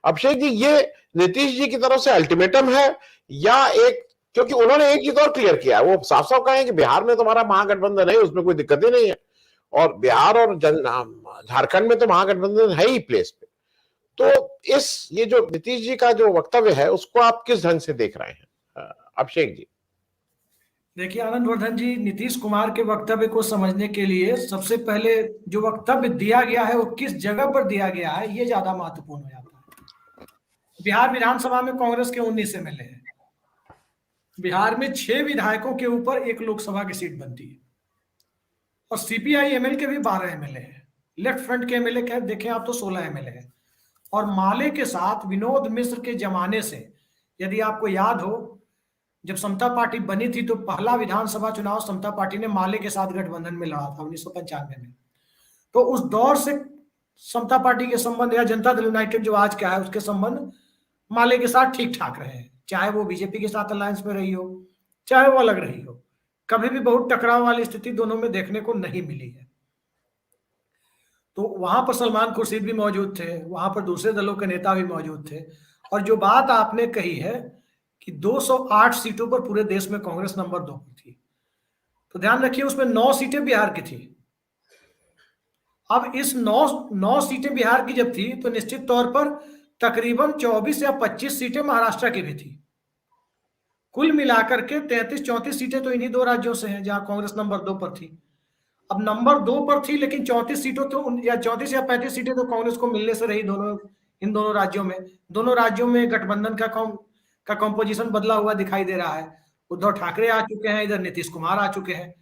अभिषेक जी, ये नीतीश जी की तरफ से अल्टीमेटम है या एक, क्योंकि उन्होंने एक चीज और क्लियर किया, वो साफ साफ कहा है कि बिहार में तुम्हारा महागठबंधन है, उसमें कोई दिक्कत ही नहीं है, और बिहार और झारखंड में तो महागठबंधन है ही प्लेस पे। तो ये जो नीतीश जी का जो वक्तव्य है उसको आप किस ढंग से देख रहे हैं अभिषेक जी? देखिए आनंद वर्धन जी, नीतीश कुमार के वक्तव्य को समझने के लिए सबसे पहले जो वक्तव्य दिया गया है वो किस जगह पर दिया गया है ये ज्यादा महत्वपूर्ण हो जाता है। बिहार विधानसभा में कांग्रेस के 19 एमएलए हैं। बिहार में 6 विधायकों के ऊपर एक लोकसभा की सीट बनती है, और सीपीआई एमएल के भी 12 एमएलए हैं। लेफ्ट फ्रंट के एमएलए क्या देखें आप तो 16 एमएलए हैं। और माले के साथ विनोद मिश्र के जमाने से, यदि आपको याद हो, जब समता पार्टी बनी थी तो पहला विधानसभा चुनाव समता पार्टी ने माले के साथ गठबंधन में लड़ा था 1995 में। तो उस दौर से समता पार्टी के संबंध या जनता दल यूनाइटेड जो आज क्या है उसके संबंध माले के साथ ठीक ठाक रहे हैं, चाहे वो बीजेपी के साथ अलायंस में रही हो चाहे वो अलग रही हो। कभी भी बहुत टकराव वाली स्थिति दोनों में देखने को नहीं मिली है। तो वहां पर सलमान खुर्शीद भी मौजूद थे, वहां पर दूसरे दलों के नेता भी मौजूद थे। और जो बात आपने कही है कि 208 सीटों पर पूरे देश में कांग्रेस नंबर 2 पर थी, तो ध्यान रखिए उसमें 9 सीटें बिहार की थी। अब इस 9 सीटें बिहार की जब थी तो निश्चित तौर पर तकरीबन 24 या 25 सीटें महाराष्ट्र की भी थी। कुल मिलाकर के 33-34 सीटें तो इन्हीं 2 राज्यों से हैं जहां कांग्रेस नंबर 2 पर थी। अब नंबर 2 पर थी लेकिन 34 सीटों तो या 34 या 35 सीटें तो कांग्रेस को मिलने से रही इन दोनों राज्यों में। दोनों राज्यों में गठबंधन का कंपोजिशन बदला हुआ दिखाई दे रहा है। उद्धव ठाकरे आ चुके हैं, इधर नीतीश कुमार आ चुके हैं।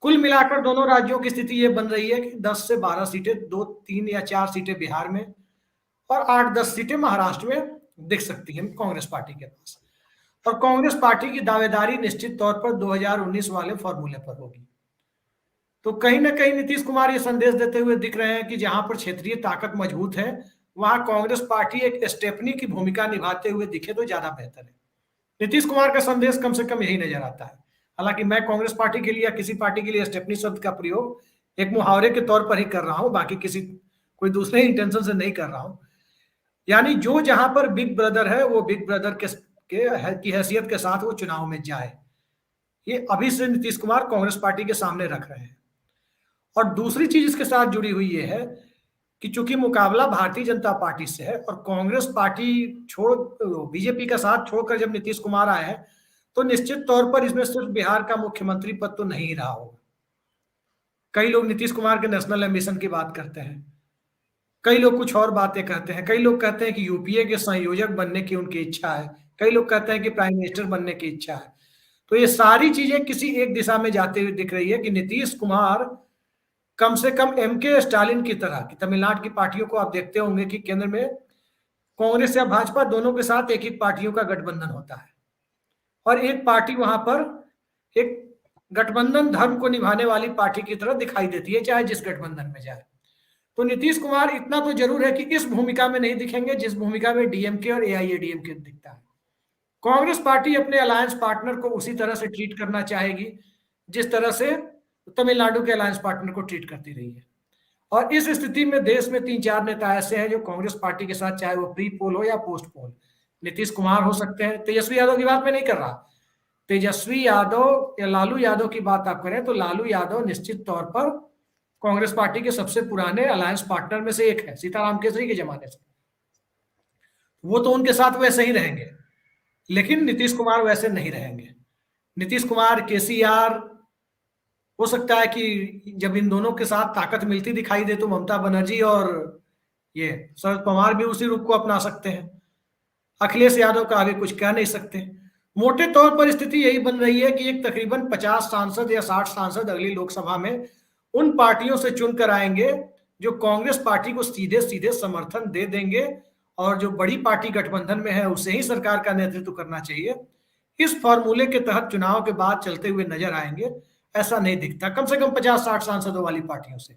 कुल मिलाकर दोनों राज्यों की स्थिति ये बन रही है कि 10 से 12 सीटें, 2, 3 या 4 सीटें बिहार में और 8-10 सीटें महाराष्ट्र में दिख सकती हैं कांग्रेस पार्टी के पास। और कांग्रेस पार्टी की दावेदारी निश्चित तौर पर 2019 वाले फॉर्मूले पर होगी। तो कहीं ना कहीं नीतीश कुमार ये संदेश देते हुए दिख रहे हैं कि जहां पर क्षेत्रीय ताकत मजबूत है वहां कांग्रेस पार्टी एक स्टेपनी की भूमिका निभाते हुए दिखे तो ज्यादा बेहतर है। नीतीश कुमार का संदेश कम से कम यही नजर आता है। हालांकि मैं कांग्रेस पार्टी के लिए या किसी पार्टी के लिए स्टेपनी शब्द का प्रयोग एक मुहावरे के तौर पर ही कर रहा हूं, बाकी कोई दूसरे इंटेंशन से नहीं कर रहा हूं। यानी जो जहां पर बिग ब्रदर है वो बिग ब्रदर की हैसियत के साथ वो चुनाव में जाए, ये अभी से नीतीश कुमार कांग्रेस पार्टी के सामने रख रहे हैं। और दूसरी चीज इसके साथ जुड़ी हुई ये है कि चूंकि मुकाबला भारतीय जनता पार्टी से है और कांग्रेस पार्टी बीजेपी का साथ छोड़कर जब नीतीश कुमार आए हैं तो निश्चित तौर पर इसमें सिर्फ बिहार का मुख्यमंत्री पद तो नहीं रहा होगा। कई लोग नीतीश कुमार के नेशनल एम्बिशन की बात करते हैं, कई लोग कुछ और बातें कहते हैं, कई लोग कहते हैं कि यूपीए के संयोजक बनने की उनकी इच्छा है, कई लोग कहते हैं कि प्राइम मिनिस्टर बनने की इच्छा है। तो ये सारी चीजें किसी एक दिशा में जाते हुए दिख रही है कि नीतीश कुमार कम से कम एमके स्टालिन की तरह की तमिलनाडु की पार्टियों को आप देखते होंगे कि केंद्र में कांग्रेस या भाजपा दोनों के साथ एक एक पार्टियों का गठबंधन होता है और एक पार्टी वहां पर एक गठबंधन धर्म को निभाने वाली पार्टी की तरह दिखाई देती है चाहे जिस गठबंधन में जाए। तो नीतीश कुमार इतना तो जरूर है कि इस भूमिका में नहीं दिखेंगे जिस भूमिका में डीएमके और एआईएडीएमके दिखता है। कांग्रेस पार्टी अपने अलायंस पार्टनर को उसी तरह से ट्रीट करना चाहेगी जिस तरह से तमिलनाडु के अलायंस पार्टनर को ट्रीट करती रही है। और इस स्थिति में देश में 3-4 नेता ऐसे हैं जो कांग्रेस पार्टी के साथ, चाहे वो प्री पोल हो या पोस्ट पोल, नीतीश कुमार हो सकते हैं। तेजस्वी यादव की बात मैं नहीं कर रहा, तेजस्वी यादव या लालू यादव की बात आप करें तो लालू यादव निश्चित तौर पर कांग्रेस पार्टी के सबसे पुराने अलायंस पार्टनर में से एक है, सीताराम केसरी के जमाने से। वो तो उनके साथ वैसे ही रहेंगे, लेकिन नीतीश कुमार वैसे नहीं रहेंगे। नीतीश कुमार, केसीआर, हो सकता है कि जब इन दोनों के साथ ताकत मिलती दिखाई दे तो ममता बनर्जी और ये शरद पवार भी उसी रूप को अपना सकते हैं। अखिलेश यादव का आगे कुछ कह नहीं सकते। मोटे तौर पर स्थिति यही बन रही है कि एक तकरीबन 50 सांसद या 60 सांसद अगली लोकसभा में उन पार्टियों से चुनकर आएंगे जो कांग्रेस पार्टी को सीधे सीधे समर्थन दे देंगे और जो बड़ी पार्टी गठबंधन में है उसे ही सरकार का नेतृत्व करना चाहिए। इस फॉर्मूले के तहत चुनाव के बाद चलते हुए नजर आएंगे, ऐसा नहीं दिखता। कम से कम 50-60 सांसदों वाली पार्टियों से,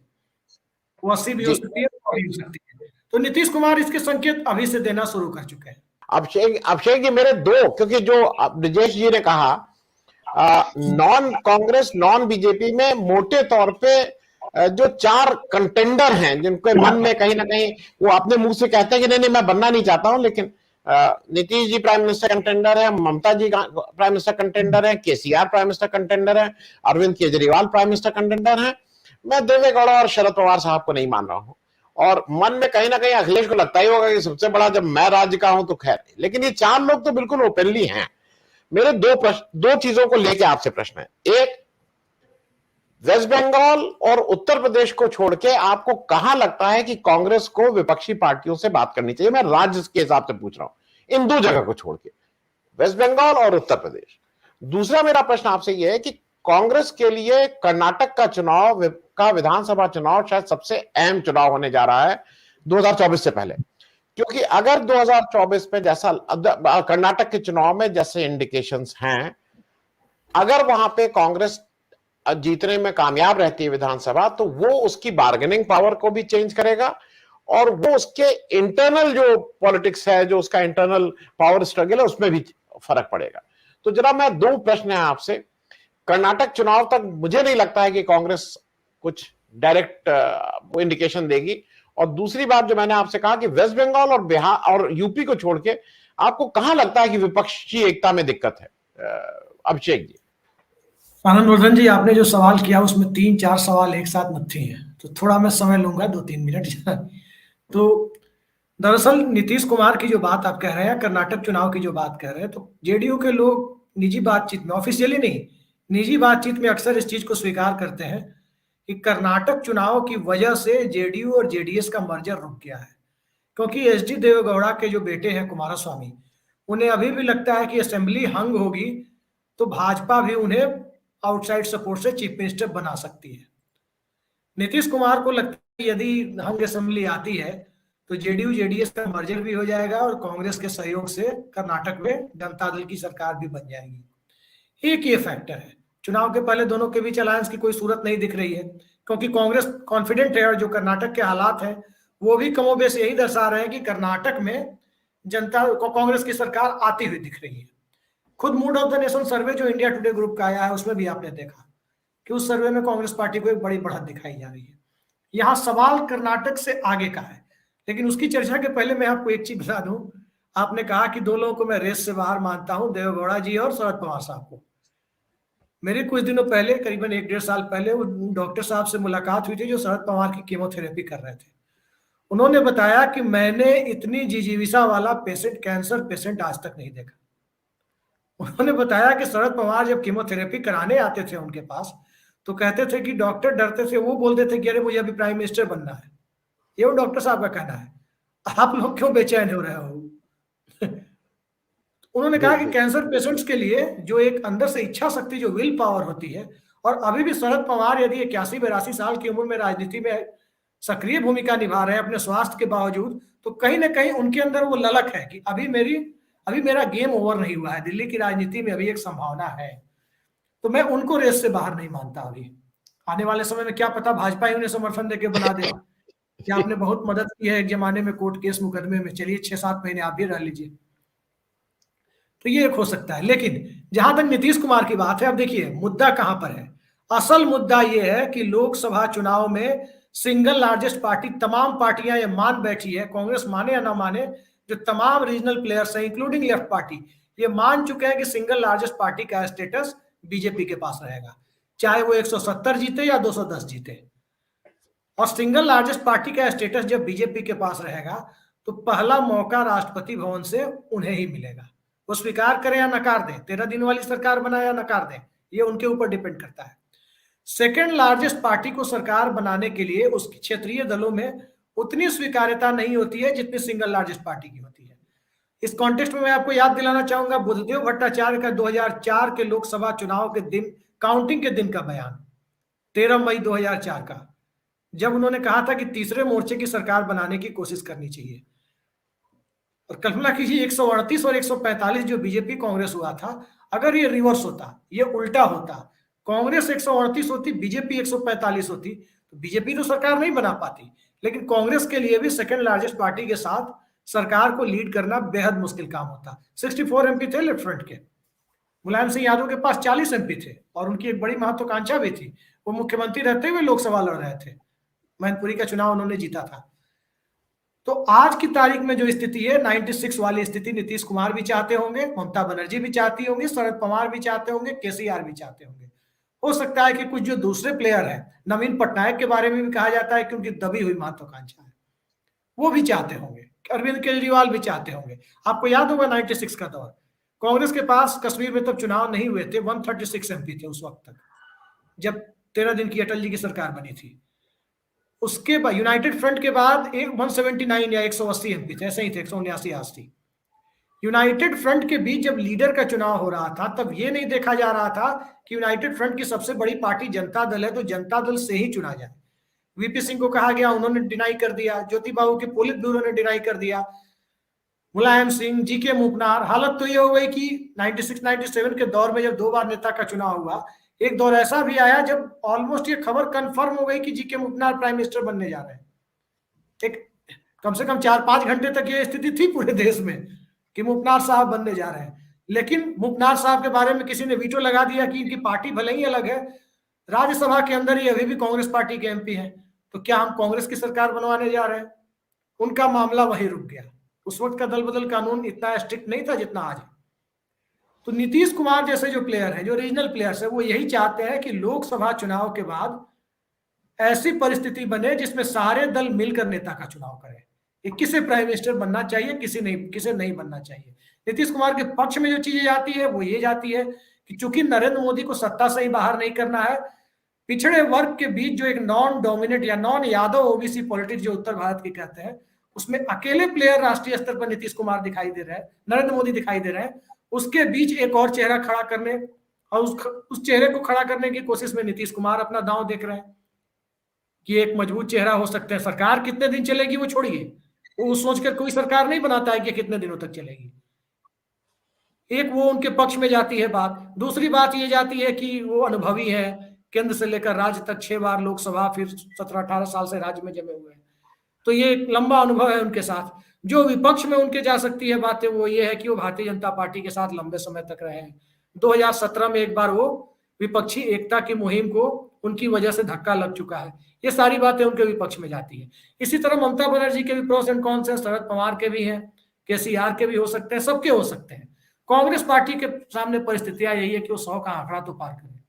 वो 80 भी हो सकती है, भी हो सकती है। तो नीतीश कुमार इसके संकेत अभी से देना शुरू कर चुके हैं। अभिषेक जी, मेरे दो, क्योंकि जो ब्रजेश जी ने कहा नॉन कांग्रेस नॉन बीजेपी में मोटे तौर पे जो 4 कंटेंडर हैं जिनके मन में कहीं ना कहीं वो अपने मुंह से कहते हैं कि नहीं नहीं मैं बनना नहीं चाहता हूं, लेकिन Nitish ji prime minister contender है, Mamata ji prime minister contender है, केसीआर प्राइम मिनिस्टर कंटेंडर है, Arvind Kejriwal prime minister contender है। मैं देवेगौड़ा और शरद पवार साहब को नहीं मान रहा हूं, और मन में कहीं ना कहीं अखिलेश को लगता ही होगा कि सबसे बड़ा जब मैं राज्य का हूं तो खैर, लेकिन ये 4 लोग तो बिल्कुल ओपनली हैं। मेरे दो चीजों को लेकर आपसे प्रश्न है। एक, वेस्ट बंगाल और उत्तर प्रदेश को छोड़ के आपको कहां लगता है कि कांग्रेस को विपक्षी पार्टियों से बात करनी चाहिए? मैं राज्य के हिसाब से पूछ रहा हूं, इन 2 जगह को छोड़ के, वेस्ट बंगाल और उत्तर प्रदेश। दूसरा मेरा प्रश्न आपसे यह है कि कांग्रेस के लिए कर्नाटक का चुनाव, का विधानसभा चुनाव शायद सबसे अहम चुनाव होने जा रहा है 2024 से पहले, क्योंकि अगर 2024 में जैसा कर्नाटक के चुनाव में जैसे इंडिकेशंस हैं, अगर वहां पे कांग्रेस जीतने में कामयाब रहती है विधानसभा, तो वो उसकी बार्गेनिंग पावर को भी चेंज करेगा, और वो उसके इंटरनल जो पॉलिटिक्स है, जो उसका इंटरनल पावर स्ट्रगल है, उसमें भी फर्क पड़ेगा। तो जरा मैं 2 प्रश्न है आपसे। कर्नाटक चुनाव तक मुझे नहीं लगता है कि कांग्रेस कुछ डायरेक्ट इंडिकेशन देगी, और दूसरी बात जो मैंने आपसे कहा कि वेस्ट बंगाल और बिहार और यूपी को छोड़ के आपको कहां लगता है कि विपक्षी एकता में दिक्कत है? अभिषेक जी। आनंद वर्धन जी, आपने जो सवाल किया उसमें 3-4 सवाल एक साथ नत्थे हैं, तो थोड़ा मैं समय लूंगा, 2-3 मिनट। तो दरअसल नीतीश कुमार की जो बात आप कह रहे हैं, कर्नाटक चुनाव की जो बात कह रहे हैं, तो जेडीयू के लोग निजी बातचीत में, ऑफिशियली नहीं, निजी बातचीत में अक्सर इस चीज को स्वीकार करते हैं कि कर्नाटक चुनाव की वजह से जेडीयू और जेडीएस का मर्जर रुक गया है, क्योंकि एचडी देवेगौड़ा के जो बेटे हैं कुमारस्वामी, उन्हें अभी भी लगता है कि असेंबली हंग होगी तो भाजपा भी उन्हें आउटसाइड सपोर्ट से चीफ मिनिस्टर बना सकती है। नीतीश कुमार को लगता है यदि हंग असेंबली आती है तो जेडीयू जेडीएस का मर्जर भी हो जाएगा और कांग्रेस के सहयोग से कर्नाटक में जनता दल की सरकार भी बन जाएगी। एक ये फैक्टर है। चुनाव के पहले दोनों के बीच अलायंस की कोई सूरत नहीं दिख रही है, क्योंकि कांग्रेस कॉन्फिडेंट है, और जो कर्नाटक के हालात हैं वो भी कमोबेश यही दर्शा रहे हैं कि कर्नाटक में जनता को कांग्रेस की सरकार आती हुई दिख रही है। खुद मूड ऑफ द नेशन सर्वे जो इंडिया टुडे ग्रुप का आया है, उसमें भी आपने देखा कि उस सर्वे में कांग्रेस पार्टी को एक बड़ी बढ़त दिखाई जा रही है। यहाँ सवाल कर्नाटक से आगे का है, लेकिन उसकी चर्चा के पहले मैं आपको एक चीज बता दूं। आपने कहा कि 2 लोगों को मैं रेस से बाहर मानता हूं, देवेगौड़ा जी और शरद पवार साहब को। मेरी कुछ दिनों पहले, करीबन 1-1.5 साल पहले, वो डॉक्टर साहब से मुलाकात हुई थी जो शरद पवार की कीमोथेरेपी कर रहे थे। उन्होंने बताया कि मैंने इतनी जिजीविसा वाला पेशेंट, कैंसर पेशेंट आज तक नहीं देखा। उन्होंने बताया कि शरद पवार जब कीमोथेरेपी कराने आते थे उनके पास, तो कहते थे कि डॉक्टर डरते थे, वो बोलते थे कि अरे मुझे अभी प्राइम मिनिस्टर बनना है। ये वो डॉक्टर साहब का कहना है। आप लोग क्यों बेचैन हो रहे हो? उन्होंने कहा कि कैंसर पेशेंट्स के लिए जो एक अंदर से इच्छा शक्ति, जो विल पावर होती है, और अभी भी शरद पवार यदि 81-82 साल की उम्र में राजनीति में सक्रिय भूमिका निभा रहे हैं अपने स्वास्थ्य के बावजूद, तो कहीं ना कहीं उनके अंदर वो ललक है कि अभी मेरा गेम ओवर नहीं हुआ है, दिल्ली की राजनीति में अभी एक संभावना है। तो मैं उनको रेस से बाहर नहीं मानता। अभी आने वाले समय में क्या पता भाजपा ही उन्हें समर्थन देके बना दे। क्या आपने बहुत मदद की है एक जमाने में कोर्ट केस मुकदमे में, चलिए 6-7 महीने आप भी रह लीजिए, तो ये एक हो सकता है। लेकिन जहां तक नीतीश कुमार की बात है, अब देखिए मुद्दा कहां पर है। असल मुद्दा यह है कि लोकसभा चुनाव में सिंगल लार्जेस्ट पार्टी, तमाम पार्टियां ये मान बैठी है, कांग्रेस माने या ना माने, जो तमाम रीजनल प्लेयर्स हैं इंक्लूडिंग लेफ्ट पार्टी, ये मान चुके हैं कि सिंगल लार्जेस्ट पार्टी का स्टेटस बीजेपी के पास रहेगा, चाहे वो 170 जीते या 210 जीते। और सिंगल लार्जेस्ट पार्टी का स्टेटस जब बीजेपी के पास रहेगा तो पहला मौका राष्ट्रपति भवन से उन्हें ही मिलेगा। वो स्वीकार करें या नकार दें, 13 दिन वाली सरकार बनाए या नकार दें, ये उनके ऊपर डिपेंड करता है। सेकेंड लार्जेस्ट पार्टी को सरकार बनाने के लिए उसके क्षेत्रीय दलों में उतनी स्वीकार्यता नहीं होती है जितनी सिंगल लार्जेस्ट पार्टी की होती है। इस कॉन्टेक्स्ट में मैं आपको याद दिलाना चाहूंगा बुद्धदेव भट्टाचार्य का 2004 के लोकसभा चुनाव के दिन, काउंटिंग के दिन का बयान, 13 मई 2004 का, जब उन्होंने कहा था कि तीसरे मोर्चे की सरकार बनाने की कोशिश करनी चाहिए। और कल्पना कीजिए 138 और 145 जो बीजेपी कांग्रेस हुआ था, अगर ये रिवर्स होता, ये उल्टा होता, कांग्रेस 138 होती, बीजेपी 145 होती, तो बीजेपी तो सरकार नहीं बना पाती। लेकिन कांग्रेस के लिए भी सेकंड लार्जेस्ट पार्टी के साथ सरकार को लीड करना बेहद मुश्किल काम होता। 64 एमपी थे लेफ्ट फ्रंट के, मुलायम सिंह यादव के पास 40 एमपी थे और उनकी एक बड़ी महत्वाकांक्षा भी थी, वो मुख्यमंत्री रहते हुए लोकसभा लड़ रहे थे, मैनपुरी का चुनाव उन्होंने जीता था। तो आज की तारीख में जो स्थिति है 96 वाली स्थिति नीतीश कुमार भी चाहते होंगे, ममता बनर्जी भी चाहती होंगी, शरद पवार भी चाहते होंगे, केसीआर भी चाहते होंगे। हो सकता है कि कुछ जो दूसरे प्लेयर हैं, नवीन पटनायक के बारे में भी कहा जाता है कि उनकी दबी हुई महत्वाकांक्षा है, वो भी चाहते होंगे, अरविंद केजरीवाल भी चाहते होंगे। आपको याद होगा 96 का दौर, कांग्रेस के पास कश्मीर में तब चुनाव नहीं हुए थे, 136 MP थे उस वक्त तक, जब 13 दिन की अटल जी की सरकार बनी थी। उसके बाद यूनाइटेड फ्रंट के बाद एक 179 या 180 MP थे, ऐसे ही थे, 179-80। यूनाइटेड फ्रंट के बीच जब लीडर का चुनाव हो रहा था, तब ये नहीं देखा जा रहा था कि यूनाइटेड फ्रंट की सबसे बड़ी पार्टी जनता दल है, तो जनता दल से ही चुना जाए। वीपी सिंह को कहा गया, उन्होंने डिनाई कर दिया। ज्योति बाबू के पोलित ब्यूरो ने डिनाई कर दिया। मुलायम सिंह, जीके मूपनार। हालत तो ये हो गई कि 96-97 के दौर में जब 2 बार नेता का चुनाव हुआ, एक दौर ऐसा भी आया जब ऑलमोस्ट ये खबर कंफर्म हो गई कि जीके मूपनार प्राइम मिनिस्टर बनने जा रहे हैं। एक कम से कम 4-5 घंटे तक ये स्थिति थी पूरे देश में कि मूपनार साहब बनने जा रहे हैं। लेकिन मूपनार साहब के बारे में किसी ने वीटो लगा दिया कि इनकी पार्टी भले ही अलग है, राज्यसभा के अंदर ही अभी भी कांग्रेस पार्टी के MP हैं, तो क्या हम कांग्रेस की सरकार बनवाने जा रहे हैं? उनका मामला वहीं रुक गया। उस वक्त का दल बदल कानून इतना स्ट्रिक्ट नहीं था जितना आज है। तो नीतीश कुमार जैसे जो प्लेयर हैं, जो रीजनल प्लेयर्स है, वो यही चाहते हैं कि लोकसभा चुनाव के बाद ऐसी परिस्थिति बने जिसमें सारे दल मिलकर नेता का चुनाव करें। किसे प्राइम मिनिस्टर बनना चाहिए, किसे नहीं बनना चाहिए। नीतीश कुमार के पक्ष में जो चीजें जाती है वो ये जाती है कि चूंकि नरेंद्र मोदी को सत्ता से ही बाहर नहीं करना है, पिछड़े वर्ग के बीच जो एक नॉन डोमिनेट या नॉन यादव OBC पॉलिटिक्स जो उत्तर भारत की कहते हैं, उसमें अकेले प्लेयर राष्ट्रीय स्तर पर नीतीश कुमार दिखाई दे रहे हैं, नरेंद्र मोदी दिखाई दे रहे हैं। उसके बीच एक और चेहरा खड़ा करने और उस चेहरे को खड़ा करने की कोशिश में नीतीश कुमार अपना दांव देख रहे हैं कि एक मजबूत चेहरा हो सकता है। सरकार कितने दिन चलेगी वो छोड़िए, वो सोचकर कोई सरकार नहीं बनाता है कि कितने दिनों तक चलेगी। एक वो उनके पक्ष में जाती है बात। दूसरी बात ये जाती है कि वो अनुभवी है, केंद्र से लेकर राज्य तक 6 बार लोकसभा, फिर 17-18 साल से राज्य में जमे हुए हैं, तो ये लंबा अनुभव है उनके साथ। जो विपक्ष में उनके जा सकती है बातें वो ये है कि वो भारतीय जनता पार्टी के साथ लंबे समय तक रहे हैं। 2017 में एक बार वो विपक्षी एकता की मुहिम को उनकी वजह से धक्का लग चुका है। ये सारी बातें उनके विपक्ष में जाती है। इसी तरह ममता बनर्जी के भी प्रोस एंड कॉन्स हैं, शरद पवार के भी हैं, केसीआर के भी हो सकते हैं, सबके हो सकते हैं। कांग्रेस पार्टी के सामने परिस्थितियां यही है कि वो 100 का आंकड़ा तो पार करे।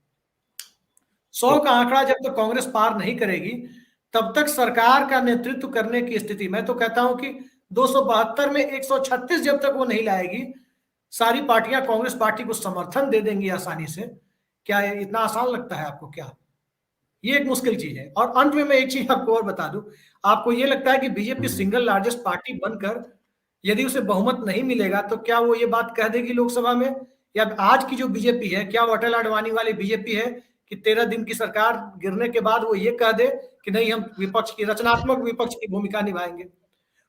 100 का आंकड़ा जब तक कांग्रेस पार नहीं करेगी, तब तक सरकार का नेतृत्व करने की स्थिति, मैं तो कहता हूं कि 272 में 136 जब तक वो नहीं लाएगी, सारी पार्टियां कांग्रेस पार्टी को समर्थन दे देंगी आसानी से। क्या इतना आसान लगता है आपको? क्या ये एक मुश्किल चीज है। और अंत में मैं एक चीज आपको और बता दूं, आपको ये लगता है कि बीजेपी सिंगल लार्जेस्ट पार्टी बनकर यदि उसे बहुमत नहीं मिलेगा तो क्या वो ये बात कह देगी लोकसभा में? या आज की जो बीजेपी है, क्या वो अटल आडवाणी वाली बीजेपी है कि 13 दिन की सरकार गिरने के बाद वो ये कह दे कि नहीं, हम विपक्ष की, रचनात्मक विपक्ष की भूमिका निभाएंगे?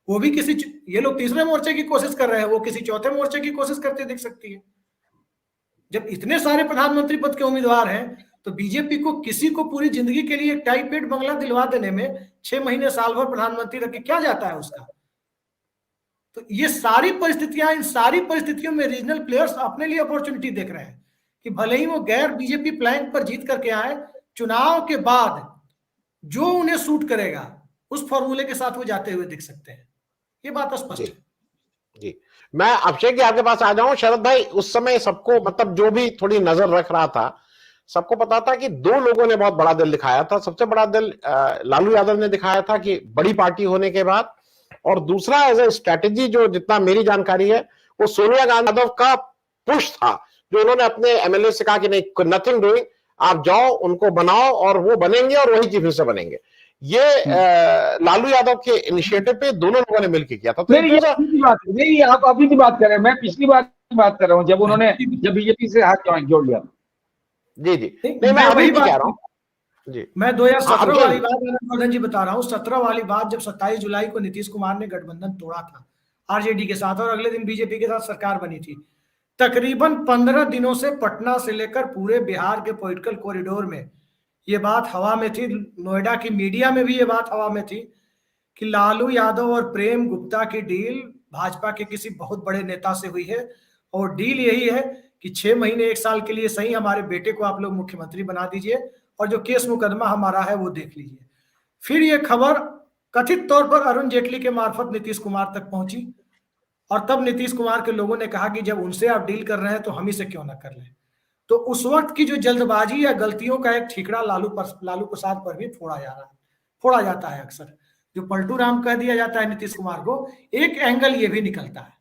वो भी किसी, ये लोग तीसरे मोर्चे की कोशिश कर रहे हैं, वो किसी चौथे मोर्चे की कोशिश करते दिख सकती है। जब इतने सारे प्रधानमंत्री पद के उम्मीदवार हैं, तो बीजेपी को किसी को पूरी जिंदगी के लिए एक टाई पेट बंगला दिलवा देने में 6 महीने साल भर प्रधानमंत्री रख के क्या जाता है उसका? तो ये सारी परिस्थितियां, इन सारी परिस्थितियों में रीजनल प्लेयर्स अपने लिए अपॉर्चुनिटी देख रहे हैं कि भले ही वो गैर बीजेपी फ्लैंक पर जीत करके आए, चुनाव के बाद जो उन्हें सूट करेगा उस फॉर्मूले के साथ वो जाते हुए दिख सकते हैं। ये बात स्पष्ट है। जी, मैं अभिषेक जी आपके पास आ जाऊं। शरद भाई, उस समय सबको, मतलब जो भी थोड़ी नजर रख रहा था, सबको पता था कि 2 लोगों ने बहुत बड़ा दिल दिखाया था। सबसे बड़ा दिल लालू यादव ने दिखाया था कि बड़ी पार्टी होने के बाद, और दूसरा एज ए स्ट्रेटेजी, जो जितना मेरी जानकारी है, वो सोनिया गांधी यादव का पुश था, जो उन्होंने अपने MLA से कहा कि नहीं, नथिंग डूइंग, आप जाओ, उनको बनाओ और वो बनेंगे और वही चीफ मिनिस्टर बनेंगे। ये लालू यादव के इनिशिएटिव पे दोनों लोगों ने मिलकर किया था। तो नहीं, आप अभी की बात कर रहे हैं, मैं पिछली बार की बात कर रहा हूँ, जब बीजेपी से हाथ जोड़ लिया। जी जी, नहीं, मैं अभी कह रहा हूँ जी। मैं 2017 वाली बात वर्धन जी बता रहा हूँ। 17 वाली बात, जब 27 जुलाई को नीतीश कुमार ने गठबंधन तोड़ा था RJD के साथ और अगले दिन बीजेपी के साथ सरकार बनी थी, तकरीबन 15 दिनों से पटना से लेकर पूरे बिहार के पॉलिटिकल कॉरिडोर में ये बात हवा में थी। नोएडा की मीडिया में भी ये बात हवा में थी कि लालू यादव और प्रेम गुप्ता की डील भाजपा के किसी बहुत बड़े नेता से हुई है, और डील यही है कि 6 महीने 1 साल के लिए सही हमारे बेटे को आप लोग मुख्यमंत्री बना दीजिए और जो केस मुकदमा हमारा है वो देख लीजिए। फिर ये खबर कथित तौर पर अरुण जेटली के मार्फत नीतीश कुमार तक पहुंची और तब नीतीश कुमार के लोगों ने कहा कि जब उनसे आप डील कर रहे हैं तो हम ही से क्यों ना कर लें। तो उस वक्त की जो जल्दबाजी या गलतियों का एक ठीकरा लालू प्रसाद पर भी फोड़ा जाता है अक्सर। जो पलटू राम कह दिया जाता है नीतीश कुमार को, एक एंगल ये भी निकलता है।